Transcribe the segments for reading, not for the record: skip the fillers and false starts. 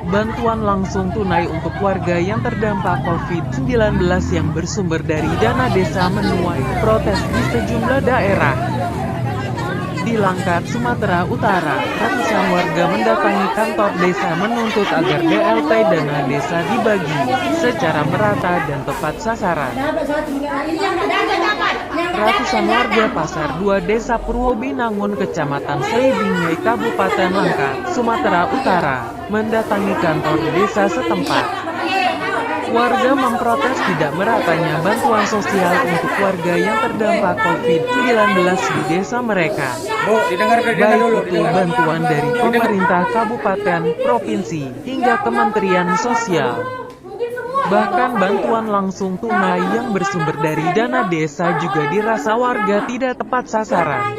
bantuan langsung tunai untuk warga yang terdampak COVID-19 yang bersumber dari dana desa menuai protes di sejumlah daerah. Di Langkat, Sumatera Utara, ratusan warga mendatangi kantor desa menuntut agar BLT dana desa dibagi secara merata dan tepat sasaran. Ratusan warga Pasar 2 Desa Purwobinangun, Kecamatan Selibingai, Kabupaten Langkat, Sumatera Utara, mendatangi kantor desa setempat. Warga memprotes tidak meratanya bantuan sosial untuk warga yang terdampak COVID-19 di desa mereka. Baik itu bantuan dari pemerintah kabupaten, provinsi, hingga Kementerian Sosial. Bahkan bantuan langsung tunai yang bersumber dari dana desa juga dirasa warga tidak tepat sasaran.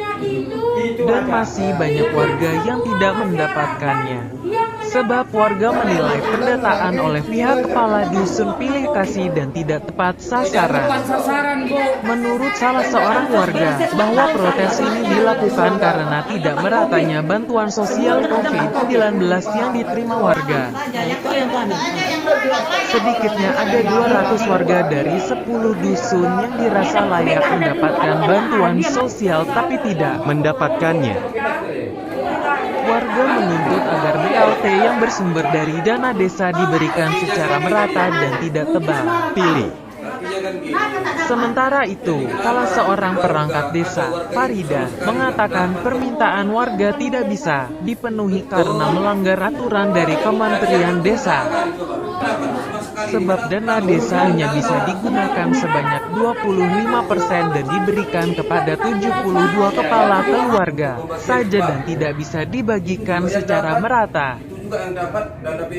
Dan masih banyak warga yang tidak mendapatkannya. Sebab warga menilai pendataan oleh pihak kepala dusun pilih kasih dan tidak tepat sasaran. Menurut salah seorang warga, bahwa protes ini dilakukan karena tidak meratanya bantuan sosial COVID-19 yang diterima warga. Sedikitnya ada 200 warga dari 10 dusun yang dirasa layak mendapatkan bantuan sosial tapi tidak mendapatkannya. Warga menuntut agar BLT yang bersumber dari dana desa diberikan secara merata dan tidak tebang pilih. Sementara itu, salah seorang perangkat desa, Farida, mengatakan permintaan warga tidak bisa dipenuhi karena melanggar aturan dari Kementerian Desa. Sebab dana desa hanya bisa digunakan sebanyak 25% dan diberikan kepada 72 kepala keluarga saja dan tidak bisa dibagikan secara merata.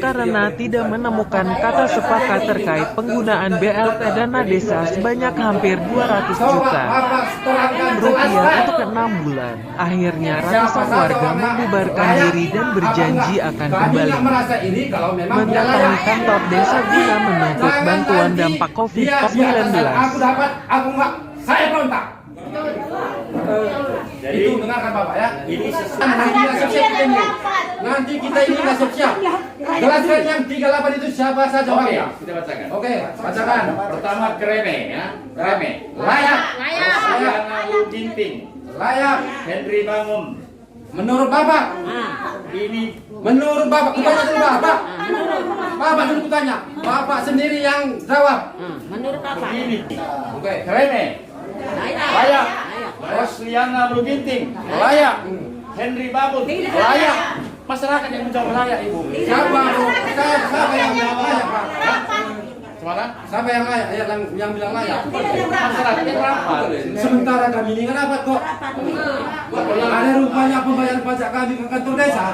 Karena tidak menemukan kata sepakat terkait penggunaan BLT dana desa sebanyak hampir 200 juta rupiah untuk 6 bulan. Akhirnya ratusan warga membubarkan diri dan berjanji akan kembali mendatangi kantor desa guna menuntut bantuan dampak COVID-19. Saya berontak. Jadi itu dengarkan Bapak ya. Ini nanti kita ini nggak siap-siap. Jelaskan yang 38 itu siapa saja orangnya. Kita bacakan. Oke, bacakan. Pertama Kreme ya. Kreme. Layak. Rosiana Ginting. Layak. Henry Bangun. Menurut Bapak. Ini Menurut Bapak, kutanya dulu Bapak. Bapak dulu kutanya. Bapak sendiri yang jawab. Menurut Bapak. begini. Oke. Kreme. Layak. Layak. Rosiana Ginting. Layak. Henry Bangun. Layak. Masyarakat yang menjawab layak, Ibu. Siapa yang layak, Pak? Gimana? Siapa yang layak? Yang bilang layak. Masyarakat yang rapat. Sementara kami ini nggak dapat kok. Ada rupanya pembayaran pajak kami ke kantor desa.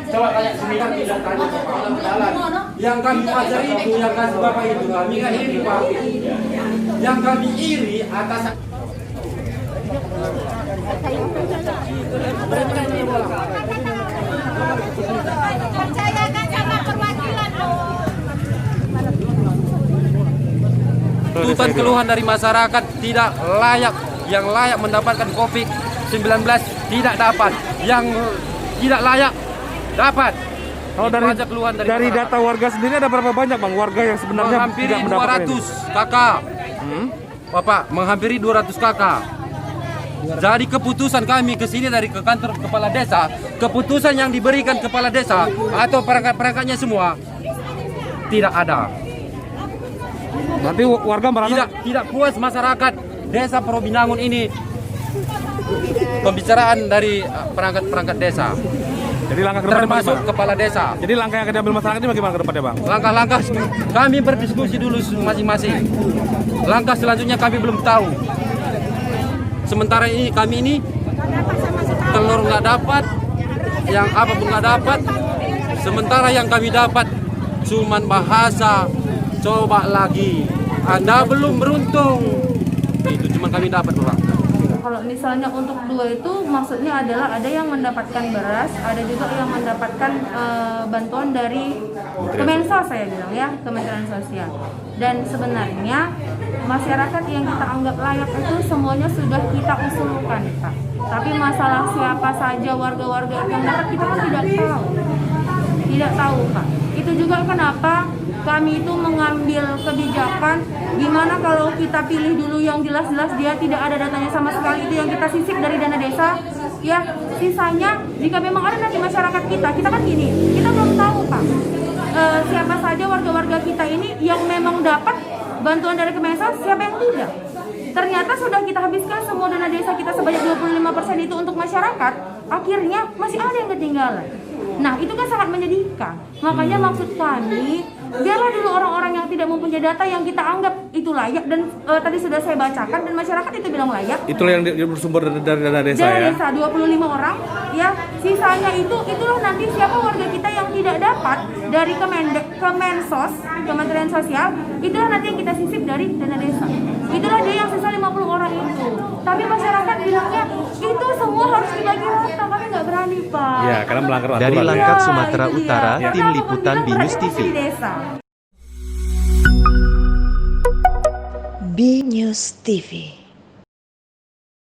Coba tanya sendiri. Tidak tanya ke kepala jalan. Yang kami pajak itu, yang kasih Bapak itu kami nggak iri, Pak. Yang kami iri atas percayakan sama perwakilan loh. Tuntutan keluhan dari masyarakat tidak layak, yang layak mendapatkan COVID-19 tidak dapat, yang tidak layak dapat. Kalau dari data warga sendiri ada berapa banyak Bang warga yang sebenarnya menghampiri tidak mendapatkan 200 kakak. Bapak, menghampiri 200 kakak. Jadi keputusan kami ke sini dari ke kantor kepala desa, keputusan yang diberikan kepala desa atau perangkat-perangkatnya semua tidak ada. Nanti warga merasa Tidak puas masyarakat desa Purwobinangun ini pembicaraan dari perangkat-perangkat desa. Jadi langkah ke depan termasuk bagaimana? kepala desa. Jadi langkah yang akan diambil masyarakat ini bagaimana ke depannya Bang? Langkah-langkah kami berdiskusi dulu masing-masing. Langkah selanjutnya kami belum tahu. Sementara ini kami ini telur nggak dapat, yang apapun nggak dapat. Sementara yang kami dapat cuman bahasa, coba lagi. Anda belum beruntung. Itu cuma kami dapat Pak. Kalau misalnya untuk dua itu maksudnya adalah ada yang mendapatkan beras, ada juga yang mendapatkan bantuan dari Kemensos saya bilang ya, Kementerian Sosial. Dan sebenarnya masyarakat yang kita anggap layak itu semuanya sudah kita usulkan Pak. Tapi masalah siapa saja warga-warga yang dapat kita kan tidak tahu. tidak tahu Pak. Itu juga kenapa kami itu mengambil kebijakan gimana kalau kita pilih dulu yang jelas-jelas dia tidak ada datanya sama sekali, itu yang kita sisip dari dana desa ya. Sisanya jika memang ada nanti masyarakat kita kan gini, kita belum tahu Pak siapa saja warga-warga kita ini yang memang dapat bantuan dari Kemensos, siapa yang tidak. Ternyata sudah kita habiskan semua dana desa kita sebanyak 25% itu untuk masyarakat, akhirnya masih ada yang ketinggalan. Nah itu kan sangat menyedihkan. Makanya maksud kami, biarlah dulu orang-orang yang tidak mempunyai data yang kita anggap itu layak, dan tadi sudah saya bacakan dan masyarakat itu bilang layak. Itulah yang bersumber dari dana desa Dana ya. desa 25 orang ya. Sisanya itulah nanti siapa warga kita yang tidak dapat dari Kemensos, Kementerian Sosial, itulah nanti yang kita sisip dari dana desa. Itulah dia yang sisa 50 orang itu. Tapi masyarakat bilangnya itu semua harus dibagi rata, kami nggak berani Pak. Ya, karena melanggar aturan. Dari ya. Langkat, Ya, Sumatera itu dia. Utara, Karena Tim abang Liputan bilang Binus berarti TV. masih di desa. B News TV.